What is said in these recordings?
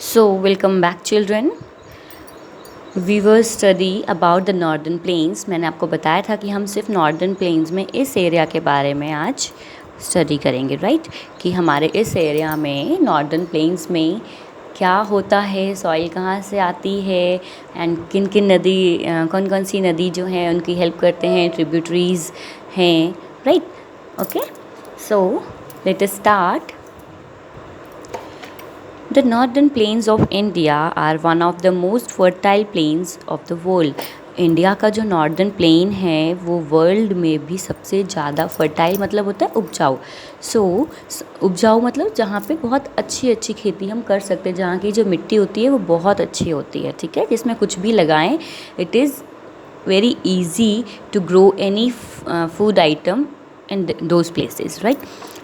So, welcome back children. We will study about the northern plains. मैंने आपको बताया था कि हम सिर्फ नॉर्दर्न प्लेन्स में इस एरिया के बारे में आज स्टडी करेंगे, राइट? कि हमारे इस एरिया में नॉर्दर्न प्लेन्स में क्या होता है, सॉइल कहाँ से आती है एंड किन किन नदी कौन कौन सी नदी जो हैं उनकी हेल्प करते हैं, ट्रिब्यूटरीज हैं, right? Okay, so let us start. The northern plains of India are one of the most fertile plains of the world. India का जो नॉर्दर्न प्लेन है वो वर्ल्ड में भी सबसे ज़्यादा फर्टाइल मतलब होता है उपजाऊ. उपजाऊ मतलब जहाँ पे बहुत अच्छी अच्छी खेती हम कर सकते हैं, जहाँ की जो मिट्टी होती है वो बहुत अच्छी होती है, ठीक है, जिसमें कुछ भी लगाएं it is very easy to grow any food item in those places, right?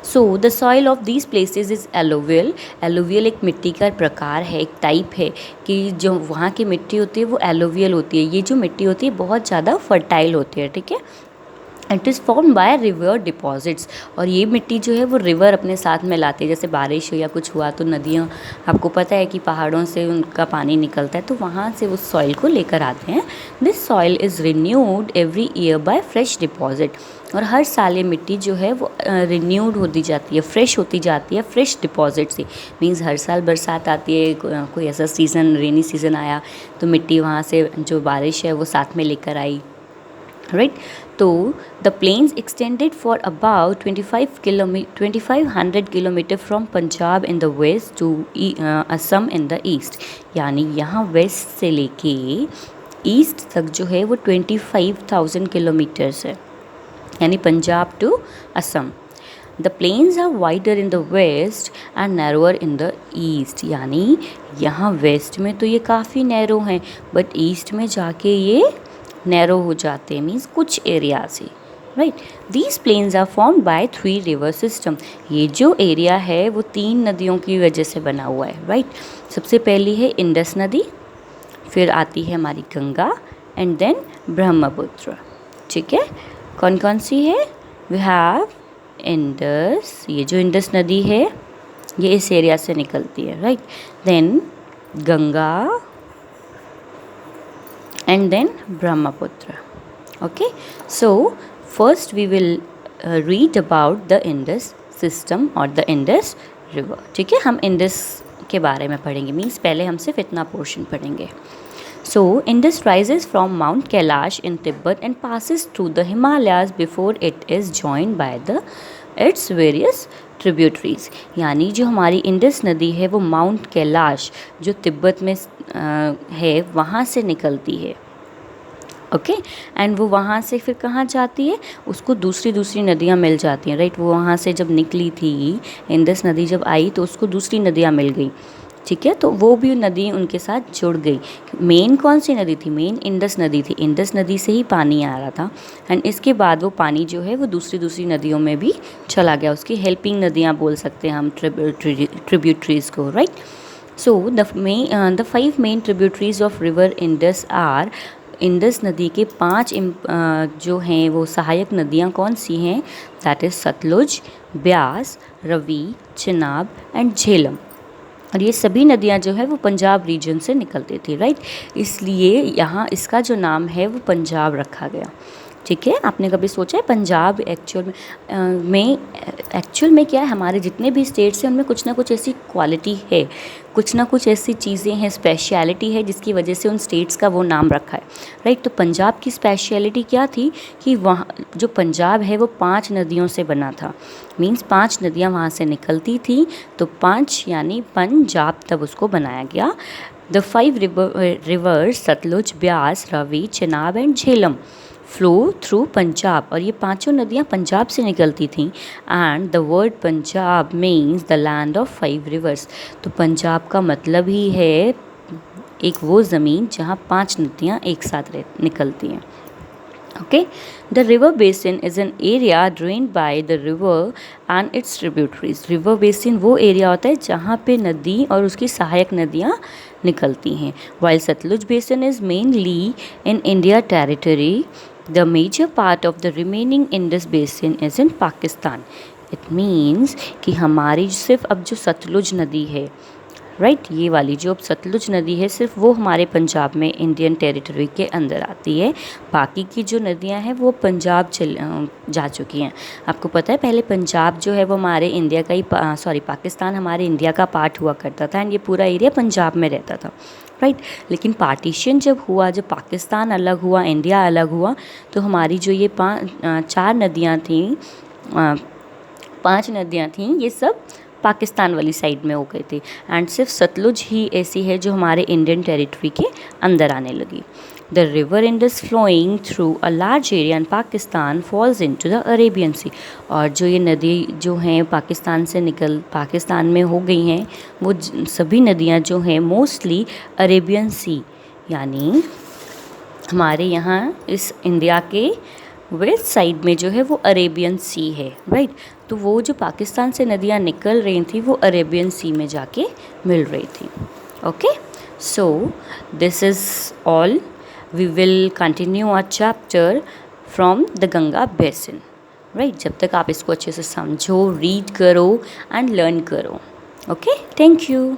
So the soil of these places is alluvial. alluvial एक मिट्टी का प्रकार है, एक टाइप है कि जो वहाँ की मिट्टी होती है वो alluvial होती है. ये जो मिट्टी होती है बहुत ज़्यादा फर्टाइल होती है, ठीक है. It is form by river deposits. और ये मिट्टी जो है वो रिवर अपने साथ में लाते हैं. जैसे बारिश हो या कुछ हुआ तो नदियाँ, आपको पता है कि पहाड़ों से उनका पानी निकलता है तो वहाँ से उस सॉइल को लेकर आते हैं. This soil is renewed every year by fresh deposit. और हर साल ये मिट्टी जो है वो रिन्यूड होती जाती है, फ्रेश होती जाती है फ्रेश डिपॉजिट से. मीन्स हर साल बरसात आती है, कोई ऐसा सीज़न रेनी सीज़न आया तो मिट्टी वहाँ से जो बारिश है वो साथ में लेकर आई, राइट? तो the plains extended for about 2500 kilometre from Punjab in the west to Assam in the east. यानी यहाँ वेस्ट से लेके ईस्ट तक जो है वो 25,000 किलोमीटर्स है, यानी Punjab to Assam. The plains are wider in the west and narrower in the east. यानी यहाँ वेस्ट में तो ये काफ़ी नैरो हैं बट ईस्ट में जाके ये नैरो हो जाते हैं, मीन्स कुछ एरिया से, right? These plains are formed by 3 river system. ये जो एरिया है वो 3 नदियों की वजह से बना हुआ है, राइट? सबसे पहली है इंडस नदी, फिर आती है हमारी गंगा एंड देन ब्रह्मपुत्र, ठीक है. कौन कौन सी है? We have Indus. ये जो इंडस नदी है ये इस एरिया से निकलती है, right? Then Ganga and then Brahmaputra. Okay, so first we will read about the Indus system or the Indus river. ठीक है, हम इंडस के बारे में पढ़ेंगे, मीन्स पहले हम सिर्फ इतना पोर्शन पढ़ेंगे. So Indus rises from Mount Kailash in Tibet and passes through the Himalayas before it is joined by its various tributaries. यानी जो हमारी इंडस नदी है वो माउंट कैलाश जो तिब्बत में है वहाँ से निकलती है, ओके. एंड वो वहाँ से फिर कहाँ जाती है, उसको दूसरी नदियाँ मिल जाती हैं, राइट? वो वहाँ से जब निकली थी इंडस नदी जब आई तो उसको दूसरी नदियाँ मिल गई, ठीक है. तो वो भी नदी उनके साथ जुड़ गई. मेन कौन सी नदी थी? मेन इंडस नदी थी. इंडस नदी से ही पानी आ रहा था एंड इसके बाद वो पानी जो है वो दूसरी नदियों में भी चला गया. उसकी हेल्पिंग नदियाँ बोल सकते हैं हम ट्रिब्यूटरीज को, right? So the 5 main tributaries of river Indus are. Indus नदी के 5 जो हैं वो सहायक नदियाँ कौन सी हैं? That is Sutlej, Beas, Ravi, Chenab and Jhelum. और ये सभी नदियाँ जो है वो पंजाब रीजन से निकलती थी, राइट? इसलिए यहाँ इसका जो नाम है वो पंजाब रखा गया, ठीक है. आपने कभी सोचा है पंजाब एक्चुअल में क्या है? हमारे जितने भी स्टेट्स हैं उनमें कुछ ना कुछ ऐसी क्वालिटी है, कुछ ना कुछ ऐसी चीज़ें हैं, स्पेशलिटी है जिसकी वजह से उन स्टेट्स का वो नाम रखा है, राइट? तो पंजाब की स्पेशलिटी क्या थी कि वहाँ जो पंजाब है वो 5 नदियों से बना था. मीन्स 5 नदियाँ वहाँ से निकलती थी तो 5 यानी पंजाब तब उसको बनाया गया. The 5 rivers Sutlej, Beas, Ravi, Chenab and Jhelum flow through Punjab. और ये 5 नदियाँ पंजाब से निकलती थीं. And the word Punjab means the land of 5 rivers. तो पंजाब का मतलब ही है एक वो ज़मीन जहाँ 5 नदियाँ एक साथ निकलती हैं, okay. The river basin is an area drained by the river and it's tributaries. River basin वो एरिया होता है जहाँ पे नदी और उसकी सहायक नदियाँ निकलती हैं. While Sutlej basin is mainly in India territory. The major part of the remaining Indus basin is in Pakistan. It means कि हमारी सिर्फ अब जो सतलुज नदी है, राइट। ये वाली जो अब सतलुज नदी है सिर्फ वो हमारे पंजाब में इंडियन टेरिटरी के अंदर आती है, बाकी की जो नदियां हैं वो पंजाब जा चुकी हैं। आपको पता है पहले पंजाब जो है वो हमारे इंडिया का ही पाकिस्तान हमारे इंडिया का पार्ट हुआ करता था एंड ये पूरा एरिया पंजाब में रहता था, राइट। लेकिन पार्टीशन जब हुआ, जब पाकिस्तान अलग हुआ, इंडिया अलग हुआ, तो हमारी जो ये 5 नदियाँ थीं ये सब पाकिस्तान वाली साइड में हो गई थी एंड सिर्फ सतलुज ही ऐसी है जो हमारे इंडियन टेरिटरी के अंदर आने लगी। The river Indus flowing through a large area in Pakistan falls into the Arabian sea. और जो ये नदी जो हैं पाकिस्तान में हो गई हैं, वो सभी नदियाँ जो हैं मोस्टली अरेबियन सी, यानी हमारे यहाँ इस इंडिया के वेस्ट साइड में जो है वो अरेबियन सी है, राइट। तो वो जो पाकिस्तान से नदियाँ निकल रही थी वो अरेबियन सी में जाके मिल रही थी। Okay, so this is all. We will continue our chapter from the Ganga basin, right. जब तक आप इसको अच्छे से समझो, रीड करो एंड लर्न करो। Okay, thank you.